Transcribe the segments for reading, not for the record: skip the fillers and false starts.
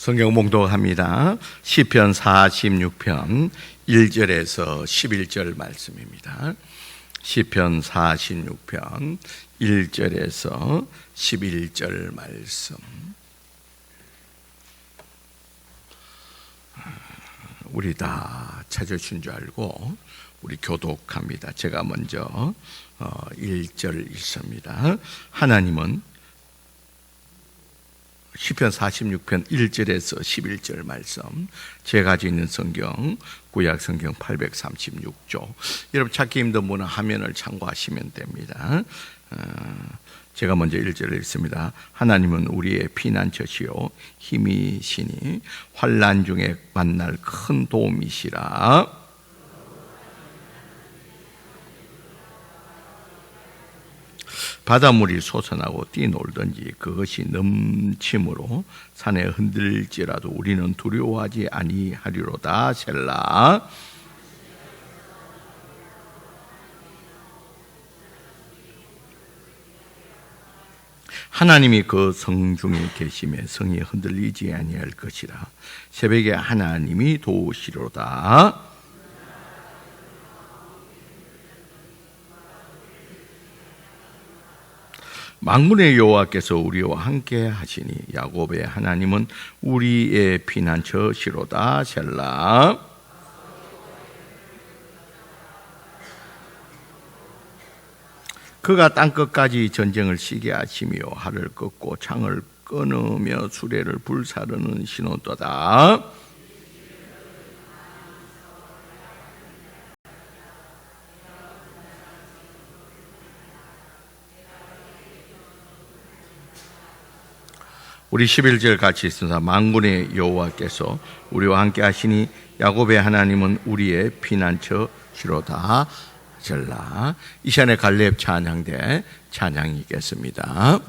성경 봉독합니다. 시편 46편 1절에서 11절 말씀입니다. 시편 46편 1절에서 11절 말씀. 우리 다 찾으신 줄 알고 우리 교독합니다. 제가 먼저 1절 읽습니다. 하나님은 시편 46편 1절에서 11절 말씀, 제가 가지고 있는 성경 구약 성경 836조. 여러분 찾기 힘든 분은 화면을 참고하시면 됩니다. 제가 먼저 1절을 읽습니다. 하나님은 우리의 피난처시요 힘이시니 환난 중에 만날 큰 도움이시라. 바닷물이 솟아나고 뛰놀든지 그것이 넘침으로 산에 흔들릴지라도 우리는 두려워하지 아니하리로다. 셀라. 하나님이 그 성중에 계심에 성이 흔들리지 아니할 것이라. 새벽에 하나님이 도우시리로다. 만군의 여호와께서 우리와 함께 하시니 야곱의 하나님은 우리의 피난처시로다. 셀라. 그가 땅끝까지 전쟁을 시게 하시며 하를 꺾고 창을 끊으며 수레를 불사르는 신호도다. 우리 11절 같이 있습니다. 만군의 여호와께서 우리와 함께 하시니 야곱의 하나님은 우리의 피난처시로다. 셀라. 이 시간에 갈렙 찬양대 찬양이겠습니다.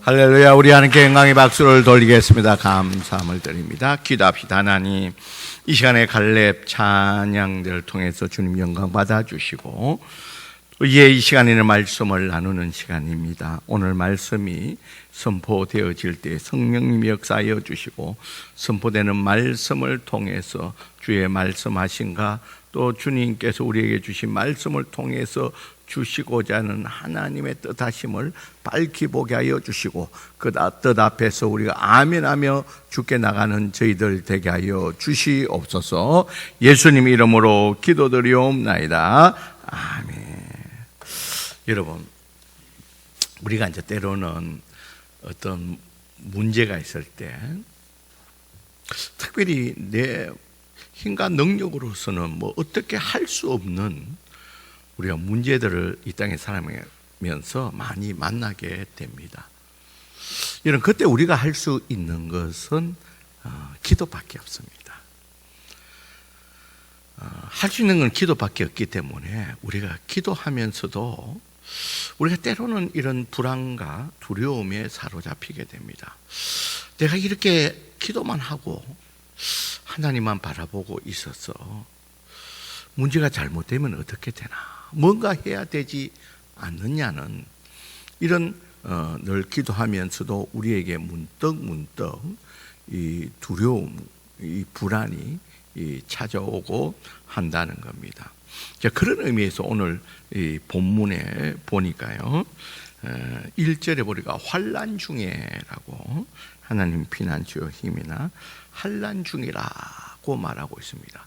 할렐루야. 우리 하나님께 영광의 박수를 돌리겠습니다. 감사함을 드립니다. 기도합시다. 하나님, 이 시간에 갈렙 찬양들을 통해서 주님 영광 받아주시고 또 이 시간에는 말씀을 나누는 시간입니다. 오늘 말씀이 선포되어질 때 성령님이 역사하여 주시고 선포되는 말씀을 통해서 주의 말씀하신가 또 주님께서 우리에게 주신 말씀을 통해서 주시고자 하는 하나님의 뜻하심을 밝히 보게 하여 주시고 그 뜻 앞에서 우리가 아멘하며 주께 나가는 저희들 되게 하여 주시옵소서. 예수님 이름으로 기도드리옵나이다. 아멘. 여러분, 우리가 이제 때로는 어떤 문제가 있을 때 특별히 내 힘과 능력으로서는 뭐 어떻게 할 수 없는 우리가 문제들을 이 땅에 살아가면서 많이 만나게 됩니다. 이런 그때 우리가 할 수 있는 것은 기도밖에 없습니다. 할 수 있는 건 기도밖에 없기 때문에 우리가 기도하면서도 우리가 때로는 이런 불안과 두려움에 사로잡히게 됩니다. 내가 이렇게 기도만 하고 하나님만 바라보고 있어서 문제가 잘못되면 어떻게 되나, 뭔가 해야 되지 않느냐는 이런 늘 기도하면서도 우리에게 문득 이 두려움, 이 불안이 찾아오고 한다는 겁니다. 그런 의미에서 오늘 이 본문에 보니까요, 1절에 보니까 환난 중에라고 하나님 피난처 힘이나 환난 중이라고 말하고 있습니다.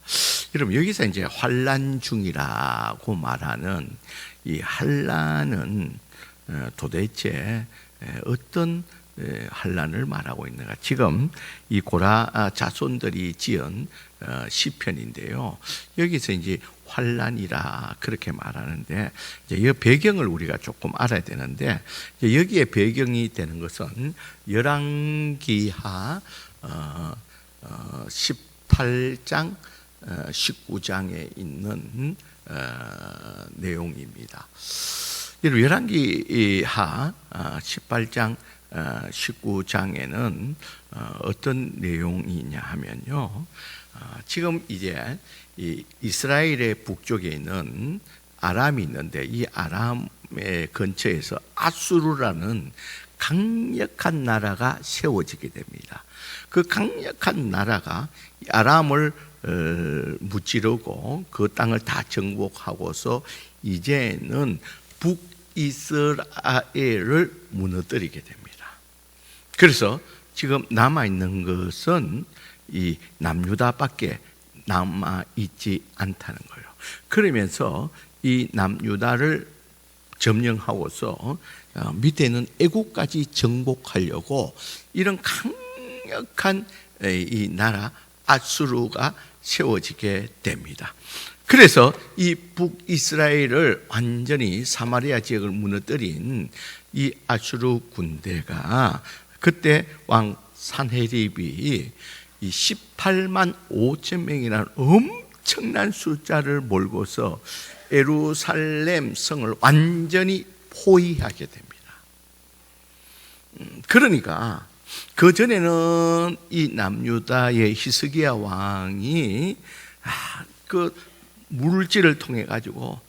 여러분, 여기서 이제 환난 중이라고 말하는 이 환난은 도대체 어떤 환난을 말하고 있는가? 지금 이 고라 자손들이 지은 시편인데요. 여기서 이제 환난이라 그렇게 말하는데 이제 이 배경을 우리가 조금 알아야 되는데 여기에 배경이 되는 것은 열왕기하 18장 19장에 있는 내용입니다. 열왕기하 18장 19장에는 어떤 내용이냐 하면요, 지금 이제 이 이스라엘의 북쪽에 있는 아람이 있는데 이 아람의 근처에서 아수르라는 강력한 나라가 세워지게 됩니다. 그 강력한 나라가 아람을 무찌르고 그 땅을 다 정복하고서 이제는 북이스라엘을 무너뜨리게 됩니다. 그래서 지금 남아있는 것은 이 남유다밖에 남아있지 않다는 거예요. 그러면서 이 남유다를 점령하고서 밑에 있는 애국까지 정복하려고 이런 강력한 이 나라 아수르가 세워지게 됩니다. 그래서 이 북이스라엘을 완전히 사마리아 지역을 무너뜨린 이 아수르 군대가 그때 왕 산헤립이 이 18만 5천 명이라는 엄청난 숫자를 몰고서 예루살렘 성을 완전히 포위하게 됩니다. 그러니까 그 전에는 이 남유다의 히스기야 왕이 그 물질을 통해 가지고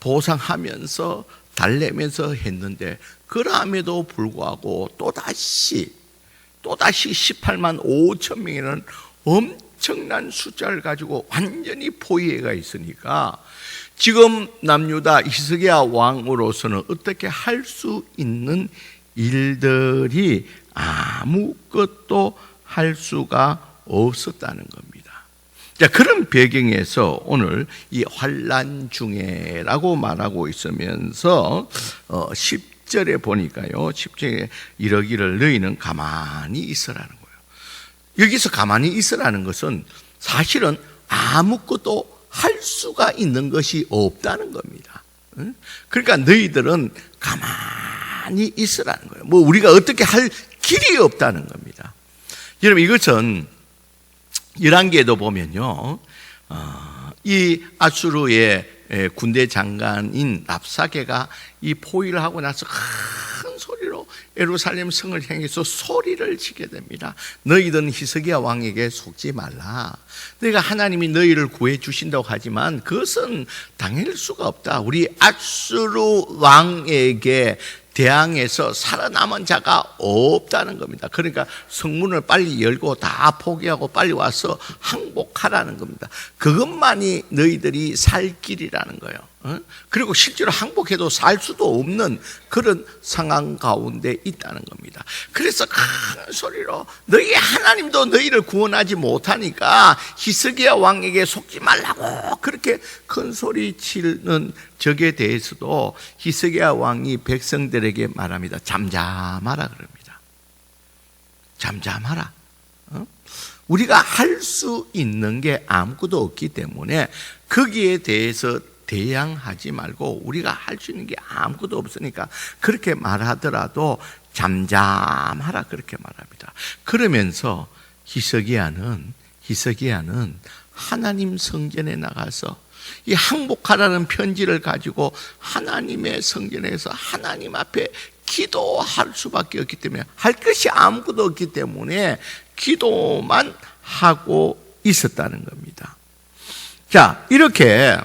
보상하면서 달래면서 했는데 그럼에도 불구하고 또다시 18만 5천 명이라는 엄청난 숫자를 가지고 완전히 포위해가 있으니까 지금 남유다 히스기야 왕으로서는 어떻게 할 수 있는 일들이 아무것도 할 수가 없었다는 겁니다. 자, 그런 배경에서 오늘 이 환난 중에라고 말하고 있으면서 10절에 보니까요, 10절에 이러기를 너희는 가만히 있으라는 거예요. 여기서 가만히 있으라는 것은 사실은 아무것도 할 수가 있는 것이 없다는 겁니다. 그러니까 너희들은 가만히 있으라는 거예요. 뭐 우리가 어떻게 할 길이 없다는 겁니다. 여러분, 이것은 열왕기에도 보면요, 이 아수르의 군대 장관인 랍사게가 이 포위를 하고 나서 큰 소리로 예루살렘 성을 향해서 소리를 지게 됩니다. 너희들은 히스기야 왕에게 속지 말라. 너희가 하나님이 너희를 구해 주신다고 하지만 그것은 당할 수가 없다. 우리 앗수르 왕에게 대항해서 살아남은 자가 없다는 겁니다. 그러니까 성문을 빨리 열고 다 포기하고 빨리 와서 항복하라는 겁니다. 그것만이 너희들이 살 길이라는 거예요. 그리고 실제로 항복해도 살 수도 없는 그런 상황 가운데 있다는 겁니다. 그래서 큰 소리로 너희 하나님도 너희를 구원하지 못하니까 히스기야 왕에게 속지 말라고 그렇게 큰 소리 치는 적에 대해서도 히스기야 왕이 백성들에게 말합니다. 잠잠하라 그럽니다. 잠잠하라. 우리가 할 수 있는 게 아무것도 없기 때문에 거기에 대해서 대항하지 말고 우리가 할 수 있는 게 아무것도 없으니까 그렇게 말하더라도 잠잠하라 그렇게 말합니다. 그러면서 히스기야는 하나님 성전에 나가서 이 항복하라는 편지를 가지고 하나님의 성전에서 하나님 앞에 기도할 수밖에 없기 때문에 할 것이 아무것도 없기 때문에 기도만 하고 있었다는 겁니다. 자, 이렇게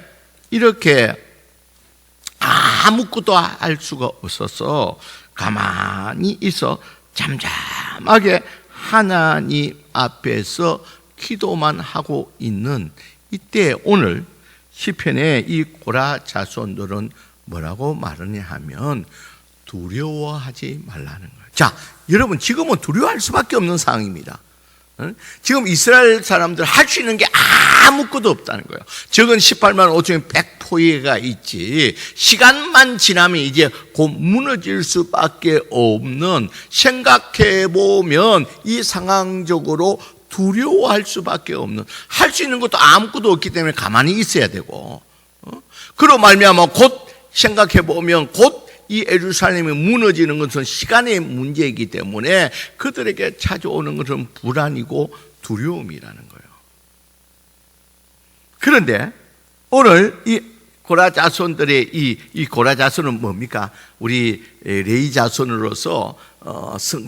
아무것도 할 수가 없어서 가만히 있어 잠잠하게 하나님 앞에서 기도만 하고 있는 이때 오늘 시편의 이 고라 자손들은 뭐라고 말하냐 하면 두려워하지 말라는 거예요. 자, 여러분 지금은 두려워할 수밖에 없는 상황입니다. 지금 이스라엘 사람들 할 수 있는 게 아무것도 없다는 거예요. 적은 18만 5천의 백포예가 있지 시간만 지나면 이제 곧 무너질 수밖에 없는 생각해보면 이 상황적으로 두려워할 수밖에 없는 할 수 있는 것도 아무것도 없기 때문에 가만히 있어야 되고 그로 말미암아 곧 생각해보면 곧 이 예루살렘이 무너지는 것은 시간의 문제이기 때문에 그들에게 찾아오는 것은 불안이고 두려움이라는 거예요. 그런데 오늘 이 고라 자손들의 이 고라 자손은 뭡니까? 우리 레위 자손으로서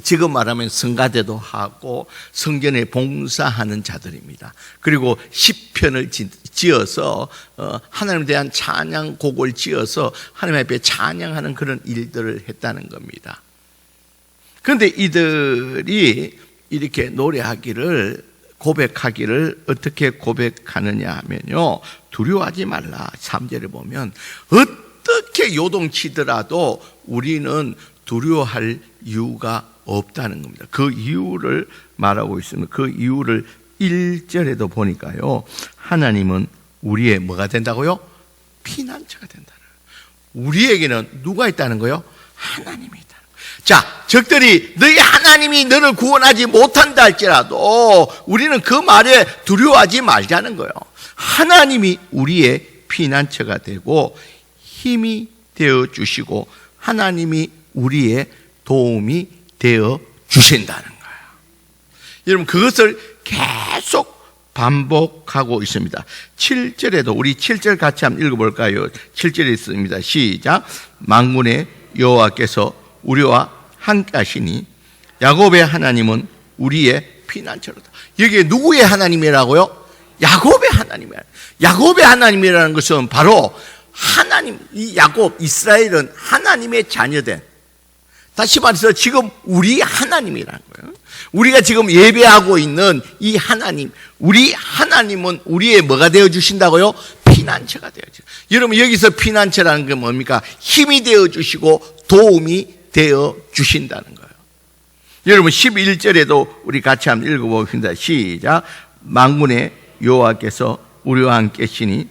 지금 말하면 성가대도 하고 성전에 봉사하는 자들입니다. 그리고 시편을 지어서 하나님에 대한 찬양곡을 지어서 하나님 앞에 찬양하는 그런 일들을 했다는 겁니다. 그런데 이들이 이렇게 노래하기를 고백하기를 어떻게 고백하느냐 하면요, 두려워하지 말라. 3절에 보면 어떻게 요동치더라도 우리는 두려워할 이유가 없다는 겁니다. 그 이유를 말하고 있습니다. 그 이유를 1절에도 보니까요, 하나님은 우리의 뭐가 된다고요? 피난처가 된다는 거예요. 우리에게는 누가 있다는 거예요? 하나님이 있다. 자, 적들이 너희 하나님이 너를 구원하지 못한다 할지라도 우리는 그 말에 두려워하지 말자는 거예요. 하나님이 우리의 피난처가 되고 힘이 되어 주시고 하나님이 우리의 도움이 되어 주신다는 거예요. 여러분 그것을 계속 반복하고 있습니다. 7절에도 우리 7절 같이 한번 읽어볼까요? 7절에 있습니다. 시작. 만군의 여호와께서 우리와 함께 하시니 야곱의 하나님은 우리의 피난처로다. 여기에 누구의 하나님이라고요? 야곱의 하나님이에요. 야곱의 하나님이라는 것은 바로 하나님, 이 야곱, 이스라엘은 하나님의 자녀된, 다시 말해서 지금 우리 하나님이라는 거예요. 우리가 지금 예배하고 있는 이 하나님, 우리 하나님은 우리의 뭐가 되어 주신다고요? 피난처가 되어 주신다. 여러분 여기서 피난처라는 게 뭡니까? 힘이 되어 주시고 도움이 되어 주신다는 거예요. 여러분 11절에도 우리 같이 한번 읽어보겠습니다. 시작. 만군의 여호와께서 우리와 함께 계시니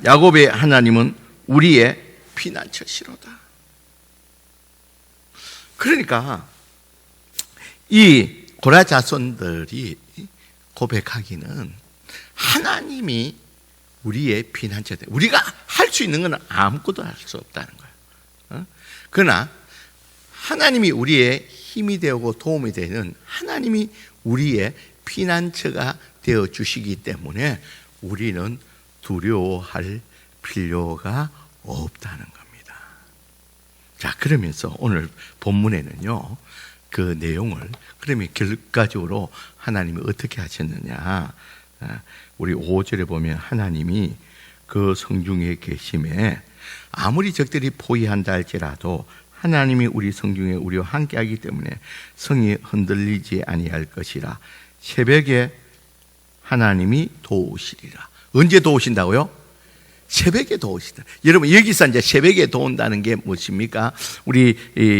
야곱의 하나님은 우리의 피난처시로다. 그러니까 이 고라 자손들이 고백하기는 하나님이 우리의 피난처다. 우리가 할 수 있는 건 아무것도 할 수 없다는 거예요. 그러나 하나님이 우리의 힘이 되고 도움이 되는 하나님이 우리의 피난처가 되어 주시기 때문에 우리는 두려워할 필요가 없다는 겁니다. 자, 그러면서 오늘 본문에는요, 그 내용을 그러면 결과적으로 하나님이 어떻게 하셨느냐, 우리 5절에 보면 하나님이 그 성중에 계심에 아무리 적들이 포위한다 할지라도 하나님이 우리 성중에 우리와 함께하기 때문에 성이 흔들리지 아니할 것이라. 새벽에 하나님이 도우시리라. 언제 도우신다고요? 새벽에 도우시다. 여러분, 여기서 이제 새벽에 도운다는 게 무엇입니까? 우리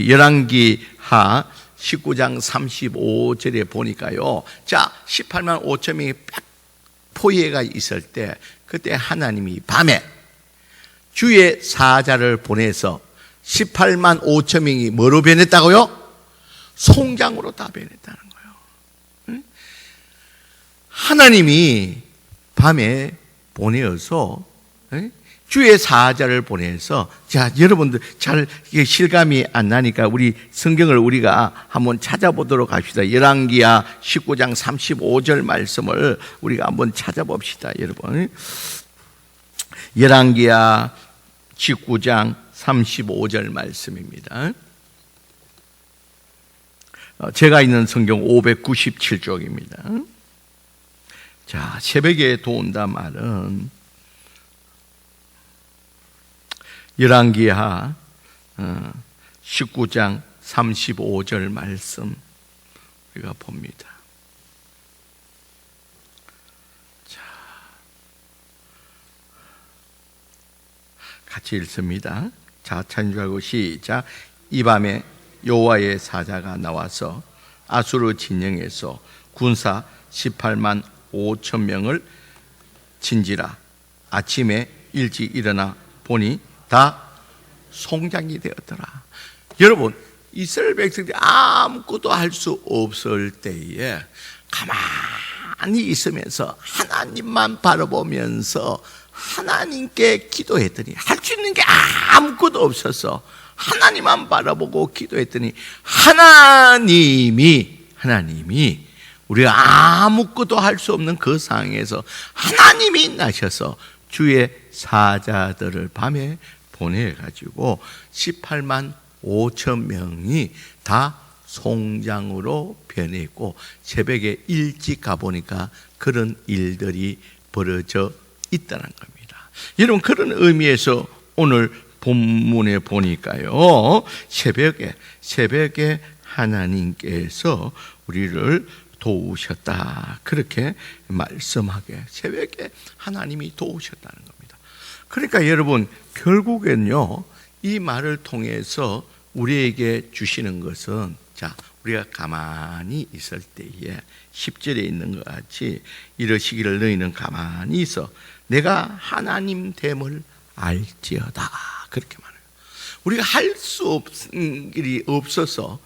열왕기하 19장 35절에 보니까요, 자, 18만 5천 명이 포위가 있을 때, 그때 하나님이 밤에 주의 사자를 보내서 18만 5천 명이 뭐로 변했다고요? 송장으로 다 변했다는 거예요. 하나님이 밤에 보내어서 주의 사자를 보내서, 자, 여러분들 잘 이게 실감이 안 나니까 우리 성경을 우리가 한번 찾아보도록 합시다. 열왕기하 19장 35절 말씀을 우리가 한번 찾아봅시다, 여러분. 열왕기하 19장 35절 말씀입니다. 제가 있는 성경 597쪽입니다. 자, 새벽에 도운다 말은 열왕기하 19장 35절 말씀 우리가 봅니다. 자, 같이 읽습니다. 자, 찬주하고 시작. 이 밤에 여호와의 사자가 나와서 아수르 진영에서 군사 18만 5천 명을 친지라. 아침에 일찍 일어나 보니 다 송장이 되었더라. 여러분, 이스라엘 백성들이 아무것도 할 수 없을 때에 가만히 있으면서 하나님만 바라보면서 하나님께 기도했더니, 할 수 있는 게 아무것도 없어서 하나님만 바라보고 기도했더니 하나님이 우리가 아무것도 할 수 없는 그 상황에서 하나님이 나셔서 주의 사자들을 밤에 보내가지고 18만 5천 명이 다 송장으로 변했고, 새벽에 일찍 가보니까 그런 일들이 벌어져 있다는 겁니다. 여러분, 그런 의미에서 오늘 본문에 보니까요, 새벽에 하나님께서 우리를 도우셨다, 그렇게 말씀하게, 새벽에 하나님이 도우셨다는 겁니다. 그러니까 여러분, 결국엔요, 이 말을 통해서 우리에게 주시는 것은, 자, 우리가 가만히 있을 때에 10절에 있는 것 같이 이러시기를 너희는 가만히 있어 내가 하나님 됨을 알지어다, 그렇게 말해요. 우리가 할 수 없는 일이 없어서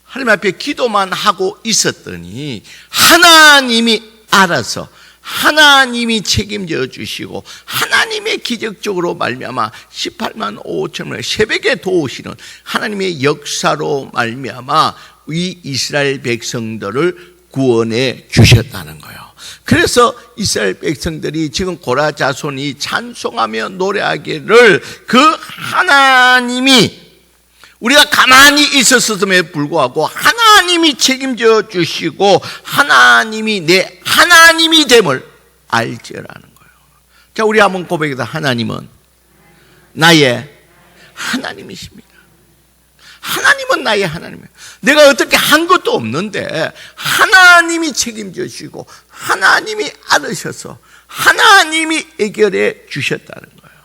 하나님 앞에 기도만 하고 있었더니 하나님이 알아서 하나님이 책임져 주시고 하나님의 기적적으로 말미암아 18만 5천 명 새벽에 도우시는 하나님의 역사로 말미암아 이 이스라엘 백성들을 구원해 주셨다는 거예요. 그래서 이스라엘 백성들이 지금 고라 자손이 찬송하며 노래하기를 그 하나님이 우리가 가만히 있었음에 불구하고 하나님이 책임져 주시고 하나님이 내 하나님이 됨을 알지라는 거예요. 자, 우리 한번 고백해서 하나님은 나의 하나님이십니다. 하나님은 나의 하나님이에요. 내가 어떻게 한 것도 없는데 하나님이 책임져 주시고 하나님이 알으셔서 하나님이 해결해 주셨다는 거예요.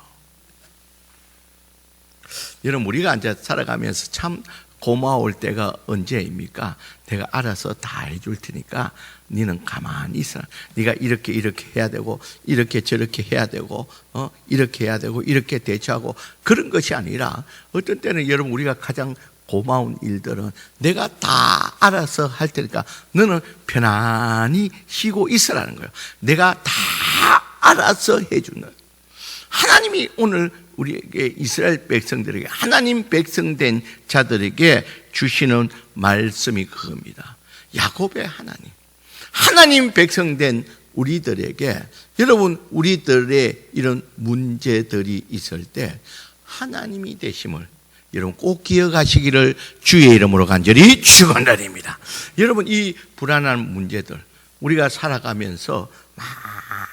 여러분, 우리가 이제 살아가면서 참 고마울 때가 언제입니까? 내가 알아서 다 해줄 테니까 너는 가만히 있어. 네가 이렇게 해야 되고 이렇게 저렇게 해야 되고 이렇게 해야 되고 이렇게 대처하고, 그런 것이 아니라 어떤 때는 여러분, 우리가 가장 고마운 일들은 내가 다 알아서 할 테니까 너는 편안히 쉬고 있으라는 거예요. 내가 다 알아서 해준다. 하나님이 오늘 우리에게 이스라엘 백성들에게, 하나님 백성된 자들에게 주시는 말씀이 그겁니다. 야곱의 하나님 백성된 우리들에게, 여러분, 우리들의 이런 문제들이 있을 때 하나님이 되심을, 여러분 꼭 기억하시기를 주의 이름으로 간절히 축원드립니다. 여러분 이 불안한 문제들 우리가 살아가면서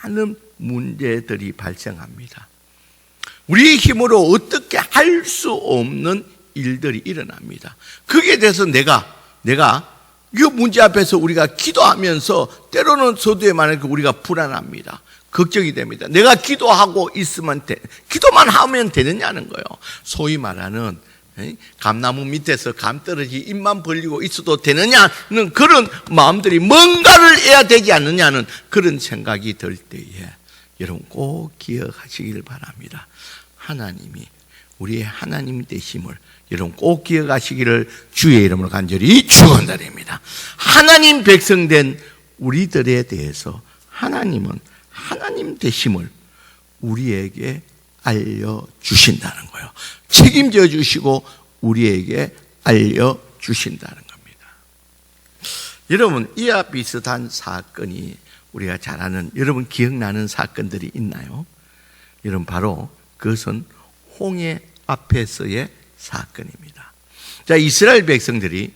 많은 문제들이 발생합니다. 우리의 힘으로 어떻게 할 수 없는 일들이 일어납니다. 거기에 대해서 내가 이 문제 앞에서 우리가 기도하면서 때로는 서두에 말하는 우리가 불안합니다. 걱정이 됩니다. 내가 기도하고 있으면 기도만 하면 되느냐는 거예요. 소위 말하는 감나무 밑에서 감 떨어지 입만 벌리고 있어도 되느냐는 그런 마음들이 뭔가를 해야 되지 않느냐는 그런 생각이 들 때에 여러분 꼭 기억하시길 바랍니다. 하나님이 우리의 하나님 되심을 여러분 꼭 기억하시기를 주의 이름으로 간절히 축원드립니다. 하나님 백성된 우리들에 대해서 하나님은 하나님 되심을 우리에게 알려주신다는 거예요. 책임져 주시고 우리에게 알려주신다는 겁니다. 여러분 이와 비슷한 사건이 우리가 잘 아는 여러분 기억나는 사건들이 있나요? 여러분 바로 그것은 홍해 앞에서의 사건입니다. 자, 이스라엘 백성들이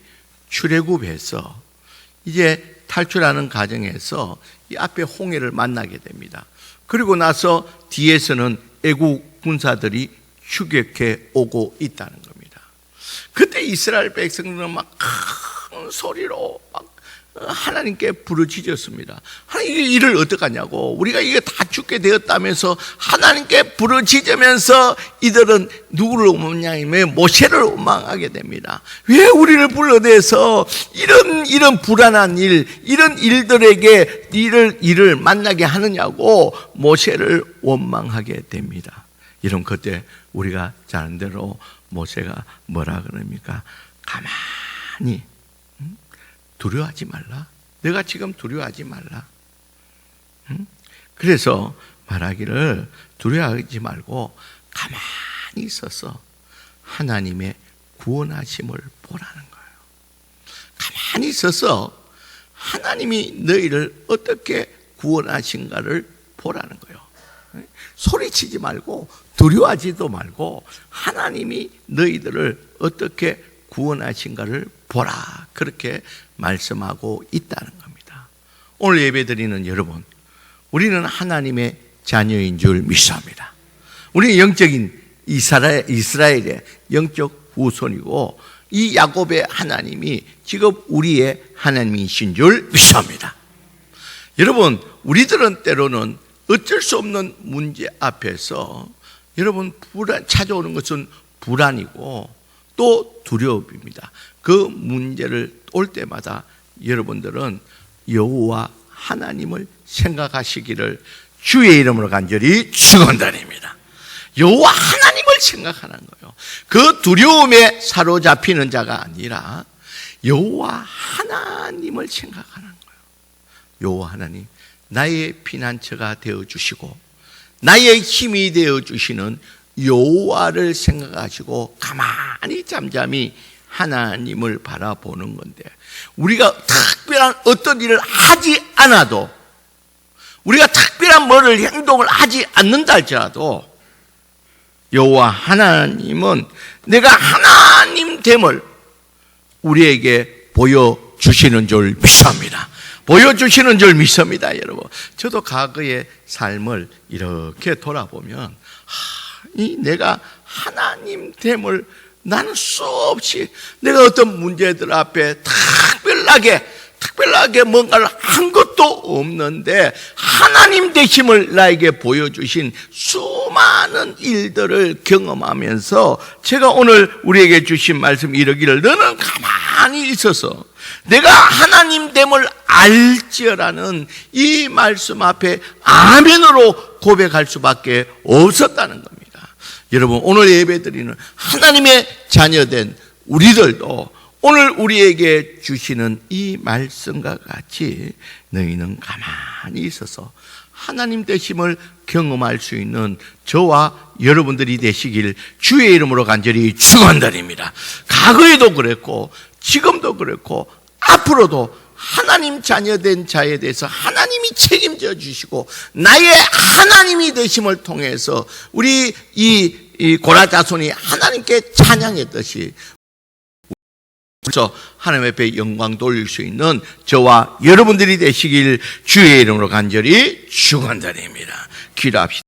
출애굽해서 이제 탈출하는 과정에서 이 앞에 홍해를 만나게 됩니다. 그리고 나서 뒤에서는 애국 군사들이 추격해 오고 있다는 겁니다. 그때 이스라엘 백성들은 막 큰 소리로 막 하나님께 부르짖었습니다. 하나님 이 일을 어떡하냐고, 우리가 이게 다 죽게 되었다면서 하나님께 부르짖으면서 이들은 누구를 원망하냐면 모세를 원망하게 됩니다. 왜 우리를 불러내서 이런 불안한 일, 이런 일들에게 일을 만나게 하느냐고 모세를 원망하게 됩니다. 이런 그때 우리가 잘 아는 대로 모세가 뭐라 그럽니까? 가만히 두려워하지 말라. 내가 지금 두려워하지 말라. 그래서 말하기를 두려워하지 말고 가만히 있어서 하나님의 구원하심을 보라는 거예요. 가만히 있어서 하나님이 너희를 어떻게 구원하신가를 보라는 거예요. 소리치지 말고 두려워하지도 말고 하나님이 너희들을 어떻게 구원하신가를 보라. 그렇게 말씀하고 있다는 겁니다. 오늘 예배드리는 여러분, 우리는 하나님의 자녀인 줄 믿습니다. 우리는 영적인 이스라엘의 영적 후손이고 이 야곱의 하나님이 지금 우리의 하나님이신 줄 믿습니다. 여러분, 우리들은 때로는 어쩔 수 없는 문제 앞에서 여러분 찾아오는 것은 불안이고 또 두려움입니다. 그 문제를 올 때마다 여러분들은 여호와 하나님을 생각하시기를 주의 이름으로 간절히 축원드립니다. 여호와 하나님을 생각하는 거예요. 그 두려움에 사로잡히는 자가 아니라 여호와 하나님을 생각하는 거예요. 여호와 하나님, 나의 피난처가 되어주시고 나의 힘이 되어주시는 여호와를 생각하시고 가만히 잠잠히 하나님을 바라보는 건데, 우리가 특별한 어떤 일을 하지 않아도, 우리가 특별한 뭐를 행동을 하지 않는다 할지라도 여호와 하나님은 내가 하나님됨을 우리에게 보여주시는 줄 믿습니다. 보여주시는 줄 믿습니다. 여러분, 저도 과거의 삶을 이렇게 돌아보면 내가 하나님됨을 나는 수없이 내가 어떤 문제들 앞에 특별하게 뭔가를 한 것도 없는데 하나님 되심을 나에게 보여주신 수많은 일들을 경험하면서 제가 오늘 우리에게 주신 말씀 이르기를 너는 가만히 있어서 내가 하나님됨을 알지어라는 이 말씀 앞에 아멘으로 고백할 수밖에 없었다는 겁니다. 여러분, 오늘 예배드리는 하나님의 자녀된 우리들도 오늘 우리에게 주시는 이 말씀과 같이 너희는 가만히 있어서 하나님 되심을 경험할 수 있는 저와 여러분들이 되시길 주의 이름으로 간절히 축원드립니다. 과거에도 그랬고 지금도 그랬고 앞으로도 하나님 자녀된 자에 대해서 하나님이 책임져 주시고 나의 하나님이 되심을 통해서 우리 이 이 고라 자손이 하나님께 찬양했듯이 그래서 하나님 앞에 영광 돌릴 수 있는 저와 여러분들이 되시길 주의 이름으로 간절히 축원드립니다. 기도합시다.